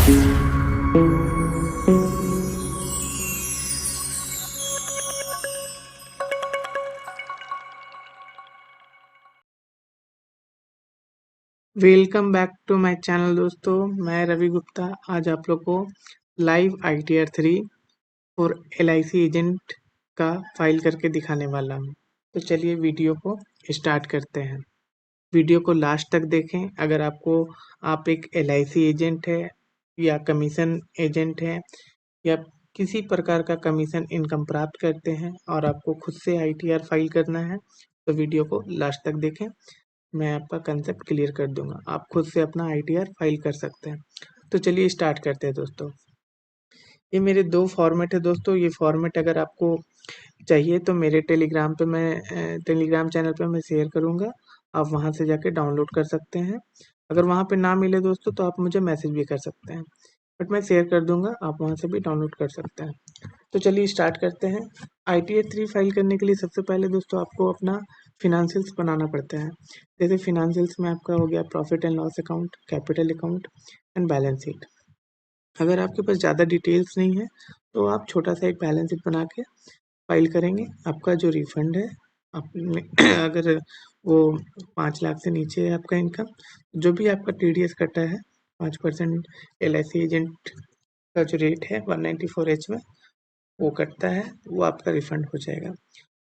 Welcome back to my channel दोस्तों। मैं रवि गुप्ता आज आप लोग को लाइव ITR 3 और LIC एजेंट का फाइल करके दिखाने वाला हूँ। तो चलिए वीडियो को स्टार्ट करते हैं। वीडियो को लास्ट तक देखें। अगर आप एक LIC एजेंट है या कमीशन एजेंट है या किसी प्रकार का कमीशन इनकम प्राप्त करते हैं और आपको खुद से ITR फाइल करना है तो वीडियो को लास्ट तक देखें। मैं आपका कंसेप्ट क्लियर कर दूंगा। आप खुद से अपना ITR फाइल कर सकते हैं। तो चलिए स्टार्ट करते हैं दोस्तों। ये मेरे 2 फॉर्मेट है दोस्तों। ये फॉर्मेट अगर आपको चाहिए तो मेरे टेलीग्राम चैनल पे मैं शेयर करूँगा। आप वहाँ से जाके डाउनलोड कर सकते हैं। अगर वहाँ पे ना मिले दोस्तों तो आप मुझे मैसेज भी कर सकते हैं, बट मैं शेयर कर दूंगा, आप वहाँ से भी डाउनलोड कर सकते हैं। तो चलिए स्टार्ट करते हैं। ITR 3 फाइल करने के लिए सबसे पहले दोस्तों आपको अपना फिनांशियल्स बनाना पड़ता है। जैसे फिनांशियल्स में आपका हो गया profit and loss account, capital account and balance sheet. अगर आपके पास ज़्यादा डिटेल्स नहीं है तो आप छोटा सा एक बैलेंस शीट बना के फाइल करेंगे। आपका जो रिफंड है आपने अगर वो 5 लाख से नीचे है आपका इनकम, जो भी आपका TDS कटा है 5% LIC एजेंट का जो रेट है 194H में वो कटता है, वो आपका रिफंड हो जाएगा।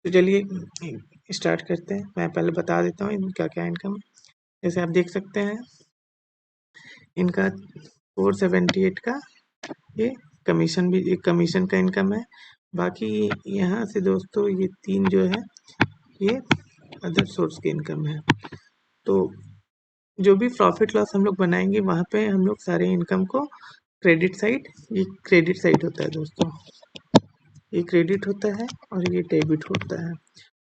तो चलिए स्टार्ट करते हैं। मैं पहले बता देता हूँ इनका क्या इनकम। जैसे आप देख सकते हैं इनका 478 का ये कमीशन का इनकम है। बाकी यहाँ से दोस्तों ये 3 जो है ये अदर सोर्स की इनकम है। तो जो भी प्रॉफिट लॉस हम लोग बनाएंगे वहाँ पे हम लोग सारे इनकम को ये क्रेडिट साइड होता है दोस्तों। ये क्रेडिट होता है और ये डेबिट होता है।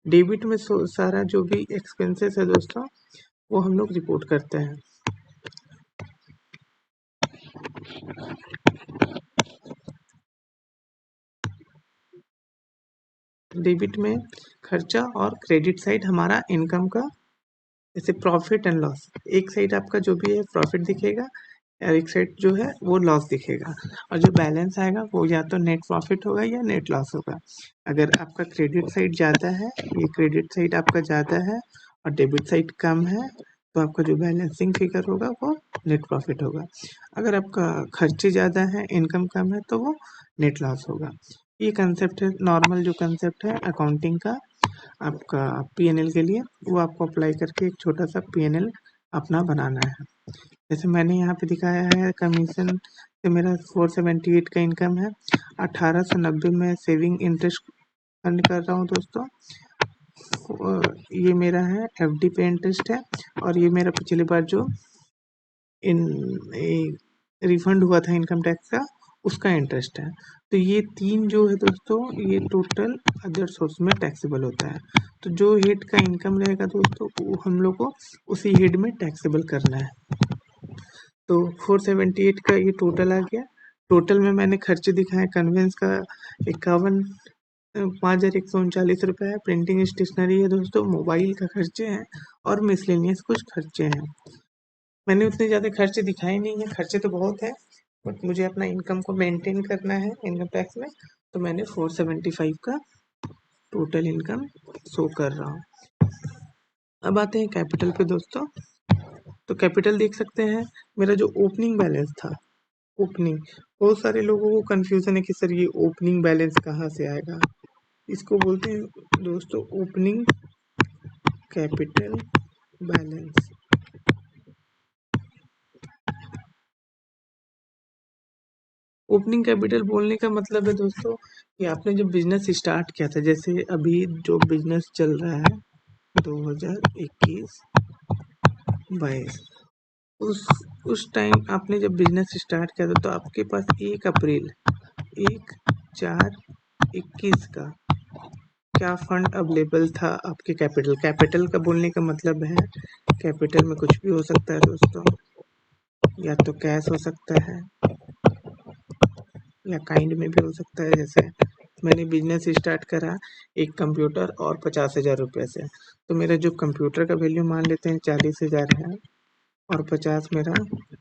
डेबिट में सारा जो भी एक्सपेंसेस है दोस्तों वो हम लोग रिपोर्ट करते हैं। डेबिट में खर्चा और क्रेडिट साइड हमारा इनकम का, जैसे प्रॉफिट एंड लॉस, एक साइड आपका जो भी है प्रॉफिट दिखेगा और एक साइड जो है वो लॉस दिखेगा, और जो बैलेंस आएगा वो या तो नेट प्रॉफिट होगा या नेट लॉस होगा। अगर आपका क्रेडिट साइड ज़्यादा है, ये क्रेडिट साइड आपका ज़्यादा है और डेबिट साइड कम है, तो आपका जो बैलेंसिंग फिगर होगा वो नेट प्रॉफिट होगा। अगर आपका खर्चे ज़्यादा है, इनकम कम है, तो वो नेट लॉस होगा। ये कंसेप्ट है, नॉर्मल जो कंसेप्ट है अकाउंटिंग का आपका P&L के लिए, वो आपको अप्लाई करके एक छोटा सा P&L अपना बनाना है। जैसे मैंने यहाँ पे दिखाया है कमीशन से मेरा 478 का इनकम है। 1890 में सेविंग इंटरेस्ट अर्न कर रहा हूँ दोस्तों। ये मेरा है FD पे इंटरेस्ट है, और ये मेरा पिछली बार जो रिफंड हुआ था इनकम टैक्स का उसका इंटरेस्ट है। तो ये 3 जो है दोस्तों ये टोटल अदर सोर्स में टैक्सेबल होता है। तो जो हेड का इनकम रहेगा दोस्तों वो हम लोग को उसी हेड में टैक्सेबल करना है। तो 478 का ये टोटल आ गया। टोटल में मैंने खर्चे दिखाए, कन्वेंस का 51,139 रुपये है, प्रिंटिंग स्टेशनरी है दोस्तों, मोबाइल का खर्चे हैं और मिसलेनियस कुछ खर्चे हैं। मैंने उतने ज़्यादा खर्चे दिखाए नहीं है, खर्चे तो बहुत है बट मुझे अपना इनकम को मेंटेन करना है इनकम टैक्स में, तो मैंने 475 का टोटल इनकम शो कर रहा हूँ। अब आते हैं कैपिटल पे दोस्तों। तो कैपिटल देख सकते हैं मेरा जो ओपनिंग बैलेंस था, ओपनिंग, बहुत सारे लोगों को कन्फ्यूज़न है कि सर ये ओपनिंग बैलेंस कहाँ से आएगा। इसको बोलते हैं दोस्तों opening capital balance. Opening capital बोलने का मतलब है दोस्तों कि आपने जब बिजनेस स्टार्ट किया था, जैसे अभी जो बिजनेस चल रहा है 2021-22, उस टाइम आपने जब बिजनेस स्टार्ट किया था तो आपके पास 1 अप्रैल 1/4/21 का क्या फंड अवेलेबल था आपके कैपिटल। कैपिटल का बोलने का मतलब है कैपिटल में कुछ भी हो सकता है दोस्तों, या तो कैश हो सकता है या काइंड में भी हो सकता है। जैसे मैंने बिजनेस स्टार्ट करा एक कंप्यूटर और 50,000 रुपये से, तो मेरा जो कंप्यूटर का वैल्यू मान लेते हैं 40,000 है और 50 मेरा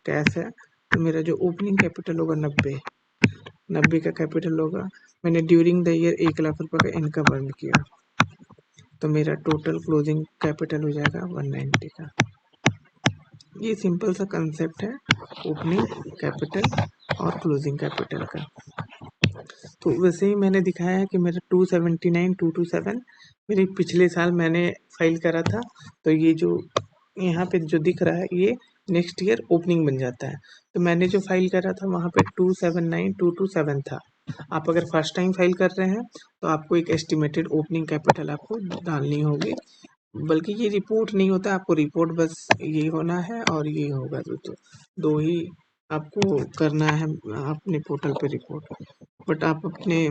कैश है, तो मेरा जो ओपनिंग कैपिटल होगा 90 का कैपिटल होगा। मैंने ड्यूरिंग द ईयर 1 लाख रुपए का इनकम अर्न किया, तो मेरा टोटल क्लोजिंग कैपिटल हो जाएगा 190 का। ये सिंपल सा कंसेप्ट है ओपनिंग कैपिटल और क्लोजिंग कैपिटल का। तो वैसे ही मैंने दिखाया है कि मेरा 279,227 मेरे पिछले साल मैंने फाइल करा था। तो ये जो यहाँ पे जो दिख रहा है ये नेक्स्ट ईयर ओपनिंग बन जाता है। तो मैंने जो फाइल करा था वहाँ पे 279,227 था। आप अगर फर्स्ट टाइम फाइल कर रहे हैं तो आपको एक एस्टिमेटेड ओपनिंग कैपिटल आपको डालनी होगी, बल्कि ये रिपोर्ट नहीं होता, आपको रिपोर्ट बस ये होना है और ये होगा। तो दो ही आपको करना है अपने पोर्टल पे रिपोर्ट, बट आप अपने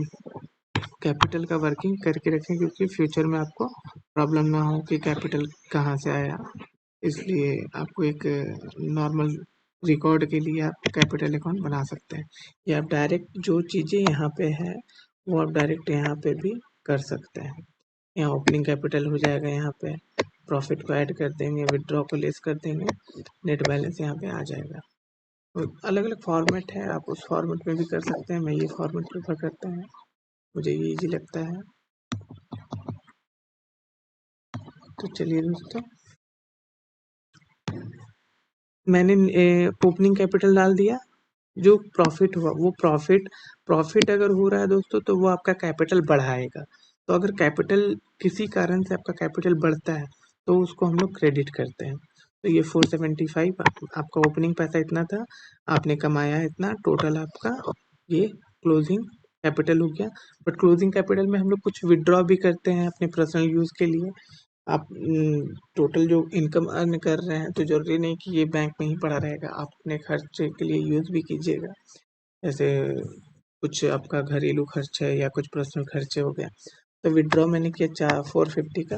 कैपिटल का वर्किंग करके रखें, क्योंकि फ्यूचर में आपको प्रॉब्लम ना हो कि कैपिटल कहाँ से आया। इसलिए आपको एक नॉर्मल रिकॉर्ड के लिए आप कैपिटल अकाउंट बना सकते हैं, या आप डायरेक्ट जो चीज़ें यहाँ पे है वो आप डायरेक्ट यहाँ पे भी कर सकते हैं। यहाँ ओपनिंग कैपिटल हो जाएगा, यहाँ पे प्रॉफिट को ऐड कर देंगे, विड्रॉ को लेस कर देंगे, नेट बैलेंस यहाँ पे आ जाएगा। तो अलग अलग फॉर्मेट है, आप उस फॉर्मेट में भी कर सकते हैं। मैं ये फॉर्मेट प्रेफर करता हूँ, मुझे ये इजी लगता है। तो चलिए दोस्तों, मैंने ओपनिंग कैपिटल डाल दिया। जो प्रॉफिट हुआ वो प्रॉफिट अगर हो रहा है दोस्तों तो वो आपका कैपिटल बढ़ाएगा। तो अगर कैपिटल किसी कारण से आपका कैपिटल बढ़ता है तो उसको हम लोग क्रेडिट करते हैं। तो ये 475 आपका ओपनिंग पैसा इतना था, आपने कमाया इतना, टोटल आपका ये क्लोजिंग कैपिटल हो गया। बट क्लोजिंग कैपिटल में हम लोग कुछ विड्रॉ भी करते हैं अपने पर्सनल यूज़ के लिए। आप टोटल जो इनकम अर्न कर रहे हैं तो ज़रूरी नहीं कि ये बैंक में ही पड़ा रहेगा, आप अपने खर्चे के लिए यूज़ भी कीजिएगा। जैसे कुछ आपका घरेलू खर्च है या कुछ पर्सनल खर्चे हो गया। तो विड्रॉ मैंने किया 450 का,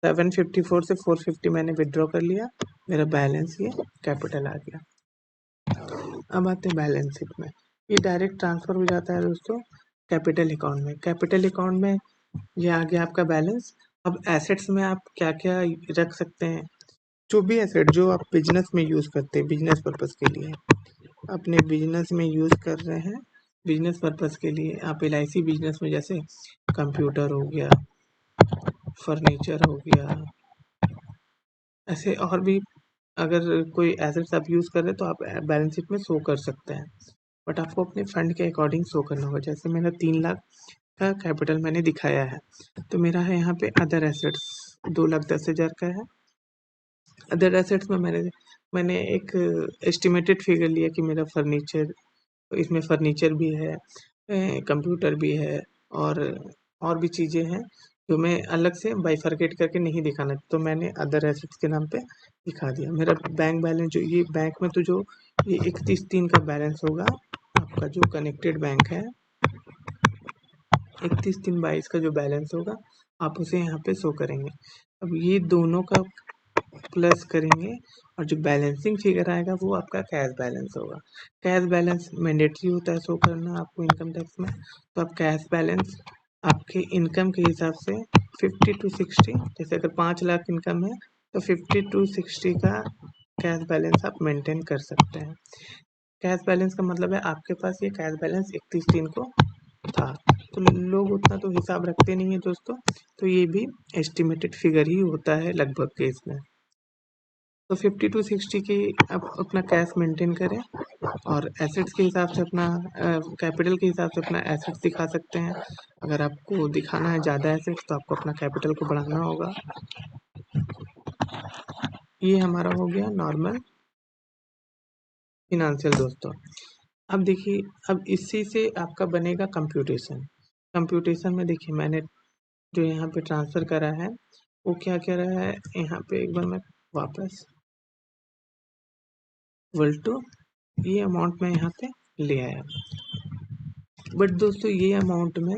754 से 450 मैंने विड्रॉ कर लिया, मेरा बैलेंस ये कैपिटल आ गया। अब आते हैं बैलेंस शीट में, ये डायरेक्ट ट्रांसफ़र हो जाता है दोस्तों कैपिटल अकाउंट में। कैपिटल अकाउंट में ये आ गया आपका बैलेंस। अब एसेट्स में आप क्या क्या रख सकते हैं, जो भी एसेट जो आप बिजनेस में यूज़ करते हैं, बिजनेस पर्पज़ के लिए अपने बिजनेस में यूज़ कर रहे हैं, बिजनेस पर्पज़ के लिए आप LIC बिजनेस में जैसे कंप्यूटर हो गया, फर्नीचर हो गया, ऐसे और भी अगर कोई एसेट्स आप यूज़ कर रहे हैं तो आप बैलेंस शीट में शो कर सकते हैं। बट आपको अपने फंड के अकॉर्डिंग शो करना होगा। जैसे मेरा 3 लाख का कैपिटल मैंने दिखाया है, तो मेरा है यहाँ पे अदर एसेट्स 2,10,000 का है। अदर एसेट्स में मैंने एक एस्टिमेटेड फिगर लिया कि मेरा फर्नीचर, इसमें फर्नीचर भी है, कंप्यूटर भी है, और भी चीज़ें हैं जो मैं अलग से बाइफरकेट करके नहीं दिखाना, तो मैंने अदर एसेट्स के नाम पे दिखा दिया। मेरा बैंक बैलेंस जो ये बैंक में तो जो ये 31/3 का बैलेंस होगा, आपका जो कनेक्टेड बैंक है 31/3/22 का जो बैलेंस होगा आप उसे यहाँ पे शो करेंगे। अब ये दोनों का प्लस करेंगे और जो बैलेंसिंग फिगर आएगा वो आपका कैश बैलेंस होगा। कैश बैलेंस मैंडेटरी होता है शो करना आपको इनकम टैक्स में। तो आप कैश बैलेंस आपके इनकम के हिसाब से 50 to 60, जैसे अगर 5 लाख इनकम है तो 50 to 60 का कैश बैलेंस आप मेंटेन कर सकते हैं। कैश बैलेंस का मतलब है आपके पास ये कैश बैलेंस 31/3 को था। तो लोग उतना तो हिसाब रखते नहीं है दोस्तों, तो ये भी एस्टिमेटेड फिगर ही होता है लगभग के इसमें। तो 50 to 60 की आप अपना कैश मेंटेन करें और एसेट्स के हिसाब से अपना कैपिटल के हिसाब से अपना एसेट्स दिखा सकते हैं। अगर आपको दिखाना है ज़्यादा एसेट्स तो आपको अपना कैपिटल को बढ़ाना होगा। ये हमारा हो गया नॉर्मल फिनेंशियल दोस्तों। अब देखिए, अब इसी से आपका बनेगा कंप्यूटेशन। कंप्यूटेशन में देखिए मैंने जो यहाँ पे ट्रांसफ़र करा है वो क्या कह रहा है, यहाँ पे एक बार मैं वापस टू ये अमाउंट मैं यहाँ पे ले आया। बट दोस्तों ये अमाउंट में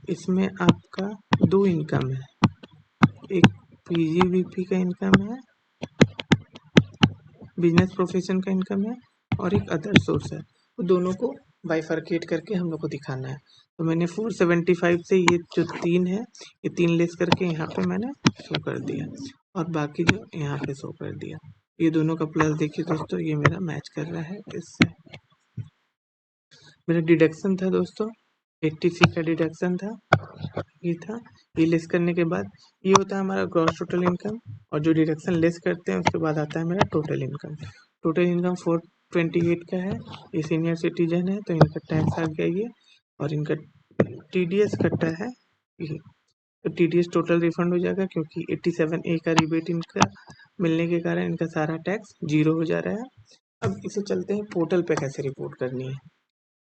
इसमें आपका 2 इनकम है, एक PGBP का इनकम है, बिजनेस प्रोफेशन का इनकम है, और एक अदर सोर्स है। तो दोनों को बाइफरकेट करके हम लोग को दिखाना है। तो मैंने 475 से ये जो 3 है ये 3 लेस करके यहाँ पे मैंने शो कर दिया और बाकी जो यहाँ पे शो कर दिया। ये दोनों का प्लस देखिए दोस्तों, ये मेरा मैच कर रहा है इससे। मेरा डिडक्शन था दोस्तों, 80C का डिडक्शन था, ये था। ये लेस करने के बाद ये होता है हमारा ग्रॉस टोटल इनकम, और जो डिडक्शन लेस करते हैं उसके बाद आता है मेरा टोटल इनकम। टोटल इनकम 428 का है। ये सीनियर सिटीजन है तो इनका टैक्स आ गया ये, और इनका TDS कटा है ये, तो TDS टोटल रिफंड हो जाएगा, क्योंकि 87A का रिबेट इनका मिलने के कारण इनका सारा टैक्स जीरो हो जा रहा है। अब इसे चलते हैं पोर्टल पे कैसे रिपोर्ट करनी है।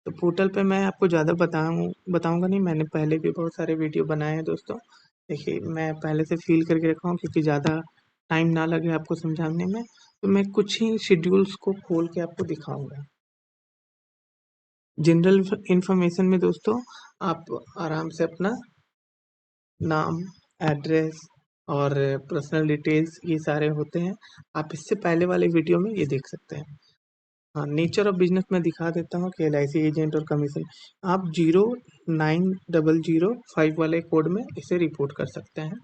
तो पोर्टल पे मैं आपको ज़्यादा बताऊंगा नहीं, मैंने पहले भी बहुत सारे वीडियो बनाए हैं दोस्तों। देखिए मैं पहले से फील करके रखा हूँ, क्योंकि ज़्यादा टाइम ना लगे आपको समझाने में, तो मैं कुछ ही शेड्यूल्स को खोल के आपको दिखाऊंगा। जनरल इन्फॉर्मेशन में दोस्तों आप आराम से अपना नाम, एड्रेस और पर्सनल डिटेल्स ये सारे होते हैं, आप इससे पहले वाले वीडियो में ये देख सकते हैं। हाँ, नेचर ऑफ बिजनेस मैं दिखा देता हूँ कि LIC एजेंट और कमीशन आप 09005 वाले कोड में इसे रिपोर्ट कर सकते हैं।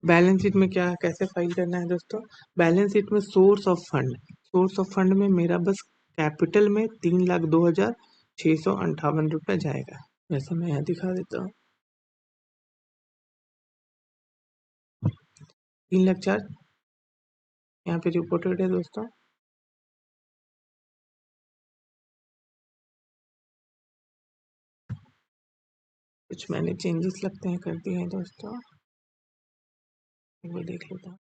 बैलेंस शीट में क्या कैसे फाइल करना है दोस्तों। बैलेंस शीट में सोर्स ऑफ फंड में मेरा बस कैपिटल में 3,02,658 रुपये जाएगा। वैसे मैं यहाँ दिखा देता हूँ, 3,04,000 यहाँ पे रिपोर्टेड है दोस्तों। कुछ मैंने चेंजेस लगते हैं कर दिए हैं दोस्तों, वो देख लेता हूँ।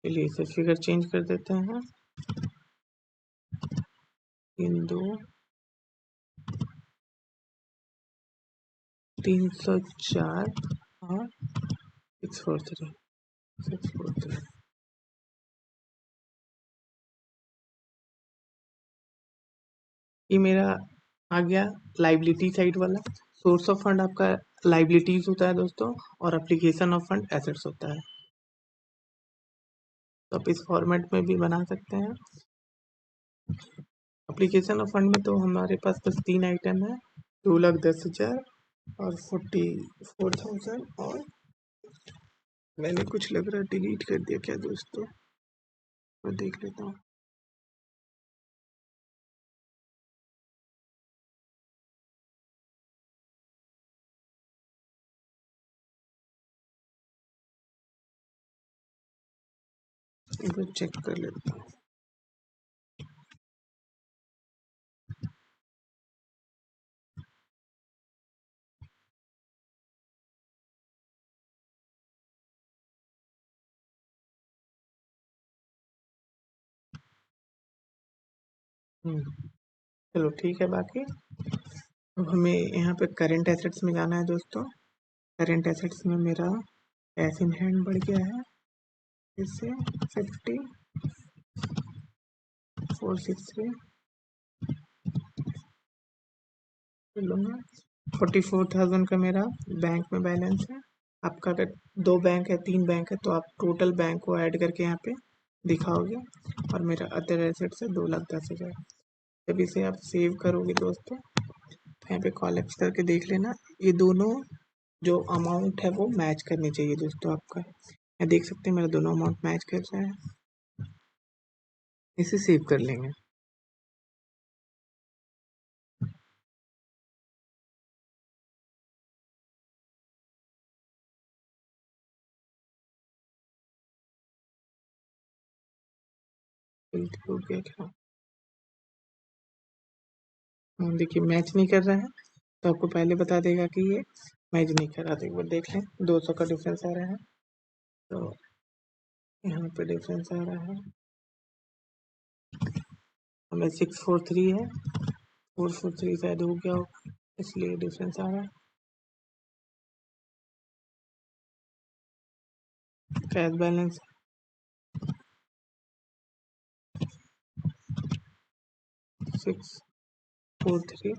चलिए इसे फिगर चेंज कर देते हैं। 304 और 643। ये मेरा आ गया लाइबिलिटी साइड वाला। सोर्स ऑफ फंड आपका लाइबिलिटीज होता है दोस्तों, और एप्लीकेशन ऑफ फंड एसेट्स होता है। तो आप इस फॉर्मेट में भी बना सकते हैं। एप्लीकेशन ऑफ फंड में तो हमारे पास बस 3 आइटम है, 2,10,000 और 44,000, और मैंने कुछ लग रहा डिलीट कर दिया क्या दोस्तों, मैं देख लेता हूँ। एक बार चेक कर लेता हूँ। चलो ठीक है। बाकी अब हमें यहाँ पे करंट एसेट्स में जाना है दोस्तों। करंट एसेट्स में मेरा कैश इन हैंड बढ़ गया है, इससे 50,463 लूँगा। 44,000 का मेरा बैंक में बैलेंस है। आपका अगर 2 बैंक है, 3 बैंक है, तो आप टोटल बैंक को ऐड करके यहाँ पे दिखाओगे। और मेरा अदर एसेट्स है 2,10,000। जब इसे आप सेव करोगे दोस्तों, यहाँ पे कॉलेक्ट करके देख लेना, ये दोनों जो अमाउंट है वो मैच करनी चाहिए दोस्तों आपका। मैं देख सकते हैं मेरा दोनों अमाउंट मैच कर रहा है। इसे सेव कर लेंगे। गलती हो गया क्या? देखिए मैच नहीं कर रहा है, तो आपको पहले बता देगा कि ये मैच नहीं कर रहा। तो एक बार देख लें, 200 का डिफरेंस आ रहा है, तो यहाँ पे डिफरेंस आ रहा है हमें 643 है, 443 शायद हो गया होगा, इसलिए डिफरेंस आ रहा है। Cash balance 643।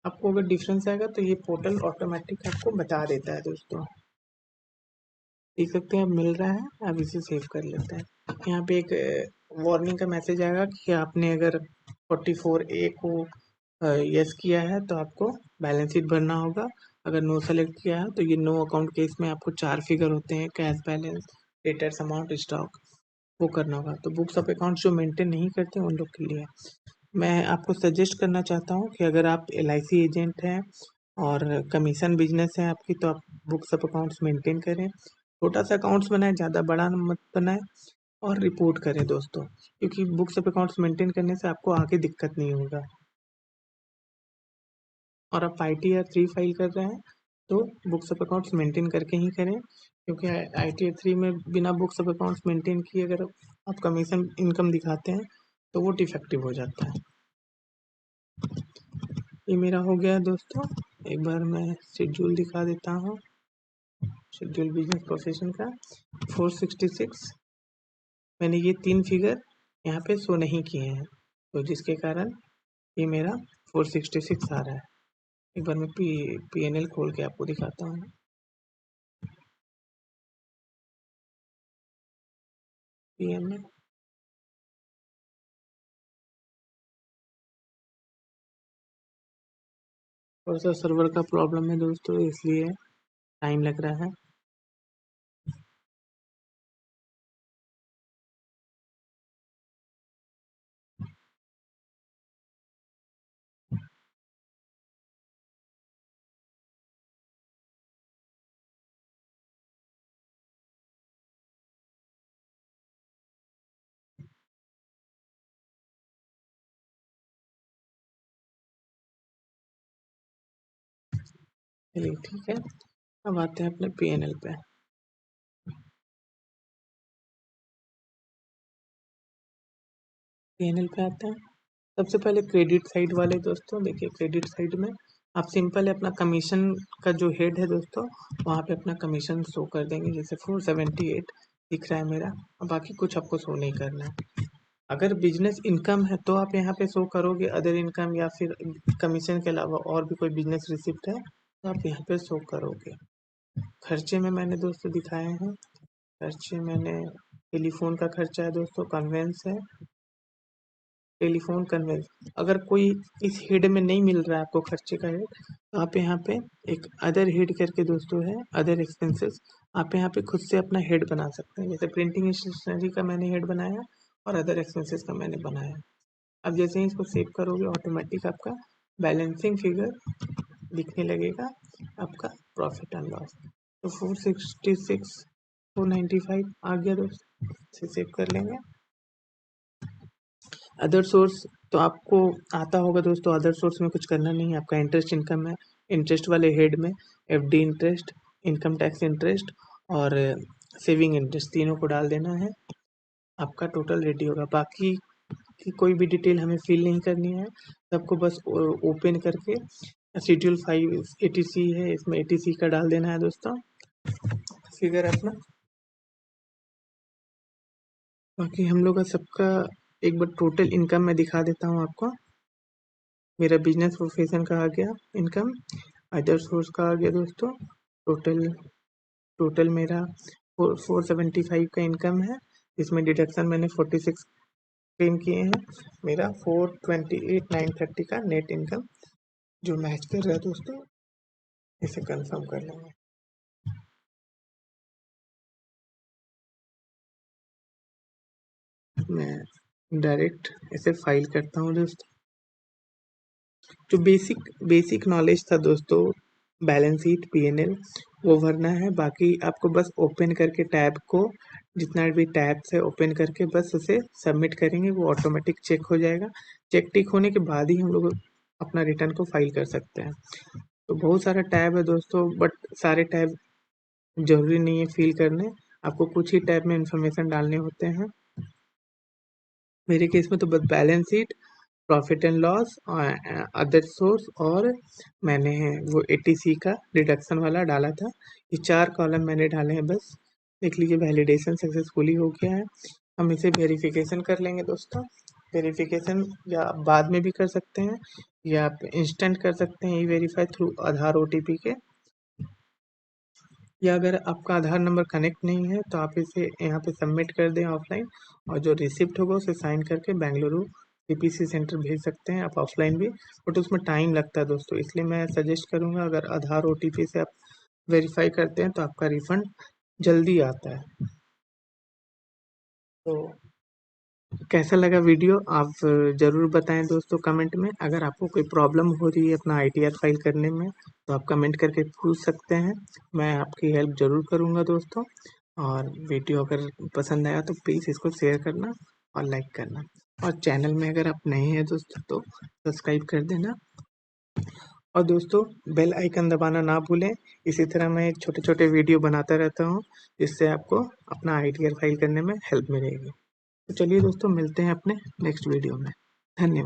आपको अगर डिफरेंस आएगा तो ये पोर्टल ऑटोमेटिक आपको बता देता है दोस्तों। देख सकते हैं अब मिल रहा है। अब इसे सेव कर लेते हैं। यहाँ पे एक वार्निंग का मैसेज आएगा कि आपने अगर 44A को यस किया है तो आपको बैलेंस शीट भरना होगा। अगर नो सेलेक्ट किया है तो ये नो अकाउंट केस में आपको 4 फिगर होते हैं, cash balance, debtors amount, stock, वो करना होगा। तो बुक्स ऑफ अकाउंट्स जो मेंटेन नहीं करते उन लोग के लिए मैं आपको सजेस्ट करना चाहता हूँ कि अगर आप LIC एजेंट हैं और कमीशन बिजनेस है आपकी तो आप बुक्स ऑफ अकाउंट्स मेंटेन करें। छोटा सा अकाउंट्स बनाएं, ज़्यादा बड़ा मत बनाएं और रिपोर्ट करें दोस्तों, क्योंकि बुक्स ऑफ अकाउंट्स मेंटेन करने से आपको आगे दिक्कत नहीं होगा। और आप ITR 3 फाइल कर रहे हैं तो बुक्स ऑफ अकाउंट्स मेंटेन करके ही करें, क्योंकि ITR 3 में बिना बुक्स ऑफ अकाउंट्स मेंटेन किए अगर आप कमीशन इनकम दिखाते हैं तो वो डिफेक्टिव हो जाता है। ये मेरा हो गया दोस्तों। एक बार मैं शेड्यूल दिखा देता हूँ, शेड्यूल बिजनेस प्रोफेशन का 466। मैंने ये 3 फिगर यहाँ पे शो नहीं किए हैं तो जिसके कारण ये मेरा 466 आ रहा है। एक बार मैं PNL खोल के आपको दिखाता हूँ। PNL और सर सर्वर का प्रॉब्लम है दोस्तों, इसलिए टाइम लग रहा है। चलिए ठीक है, अब आते हैं अपने PNL पे। PNL पे आते हैं। सबसे पहले क्रेडिट साइड वाले दोस्तों देखिए, क्रेडिट साइड में आप सिंपल अपना कमीशन का जो हेड है दोस्तों वहाँ पे अपना कमीशन शो कर देंगे, जैसे 478 दिख रहा है मेरा। और बाकी कुछ आपको शो नहीं करना है। अगर बिजनेस इनकम है तो आप यहाँ पे शो करोगे अदर इनकम, या फिर कमीशन के अलावा और भी कोई बिजनेस रिसिप्ट है तो आप यहाँ पे शो करोगे। खर्चे में मैंने दोस्तों दिखाए हैं, खर्चे मैंने टेलीफोन का खर्चा है दोस्तों, कन्वेंस है, टेलीफोन कन्वेंस। अगर कोई इस हेड में नहीं मिल रहा है आपको खर्चे का हेड तो आप यहाँ पे एक अदर हेड करके दोस्तों है, अदर एक्सपेंसेस, आप यहाँ पे खुद से अपना हेड बना सकते हैं। जैसे प्रिंटिंग स्टेशनरी का मैंने हेड बनाया और अदर एक्सपेंसेस का मैंने बनाया। अब जैसे ही इसको सेव करोगे ऑटोमेटिक आपका बैलेंसिंग फिगर दिखने लगेगा, आपका प्रॉफिट एंड लॉस। तो 466 495 आ गया दोस्तों, इसे सेव कर लेंगे। अदर सोर्स तो आपको आता होगा दोस्तों, अदर सोर्स में कुछ करना नहीं है, आपका इंटरेस्ट इनकम है। इंटरेस्ट वाले हेड में FD interest, income tax interest और सेविंग इंटरेस्ट तीनों को डाल देना है, आपका टोटल रेडी होगा। बाकी की कोई भी डिटेल हमें फिल नहीं करनी है, सबको बस ओपन करके शेड्यूल 5 ATC है, इसमें ATC का डाल देना है दोस्तों फिगर अपना। बाकी हम लोग का सबका एक बार टोटल इनकम मैं दिखा देता हूँ आपको। मेरा बिजनेस प्रोफेशन का आ गया इनकम, अदर सोर्स का आ गया दोस्तों। टोटल टोटल मेरा 475 का इनकम है, इसमें डिडक्शन मैंने 46 क्लेम किए हैं। मेरा 428,930 का नेट इनकम जो मैच कर रहा है दोस्तों, इसे कंफर्म कर लेंगे। मैं डायरेक्ट इसे फाइल करता हूँ दोस्तों। जो बेसिक नॉलेज था दोस्तों, बैलेंस शीट PNL वो भरना है। बाकी आपको बस ओपन करके टैब को, जितना भी टैब्स है ओपन करके बस उसे सबमिट करेंगे, वो ऑटोमेटिक चेक हो जाएगा। चेक टिक होने के बाद ही हम लोग अपना रिटर्न को फाइल कर सकते हैं। तो बहुत सारा टैब है दोस्तों, बट सारे टैब जरूरी नहीं है फिल करने, आपको कुछ ही टैब में इंफॉर्मेशन डालने होते हैं। मेरे केस में तो बस balance sheet, profit and loss, other source और मैंने वो ATC का डिडक्शन वाला डाला था। ये 4 कॉलम मैंने डाले हैं बस। देख लीजिए वैलिडेशन सक्सेसफुली हो गया है। हम इसे वेरिफिकेशन कर लेंगे दोस्तों। वेरिफिकेशन या आप बाद में भी कर सकते हैं या आप इंस्टेंट कर सकते हैं E-वेरीफाई थ्रू आधार OTP के, या अगर आपका आधार नंबर कनेक्ट नहीं है तो आप इसे यहाँ पे सबमिट कर दें ऑफलाइन, और जो रिसिप्ट होगा उसे साइन करके बेंगलुरु टीपीसी सेंटर भेज सकते हैं आप ऑफलाइन भी, बट उसमें टाइम लगता है दोस्तों। इसलिए मैं सजेस्ट करूँगा, अगर आधार ओटीपी से आप वेरीफाई करते हैं तो आपका रिफंड जल्दी आता है। तो कैसा लगा वीडियो आप ज़रूर बताएं दोस्तों कमेंट में। अगर आपको कोई प्रॉब्लम हो रही है अपना आईटीआर फाइल करने में तो आप कमेंट करके पूछ सकते हैं, मैं आपकी हेल्प ज़रूर करूंगा दोस्तों। और वीडियो अगर पसंद आया तो प्लीज़ इसको शेयर करना और लाइक करना, और चैनल में अगर आप नए हैं दोस्तों तो सब्सक्राइब कर देना, और दोस्तों बेल आइकन दबाना ना भूलें। इसी तरह मैं छोटे छोटे वीडियो बनाता रहता हूँ जिससे आपको अपना आईटीआर फाइल करने में हेल्प मिलेगी। तो चलिए दोस्तों, मिलते हैं अपने नेक्स्ट वीडियो में। धन्यवाद।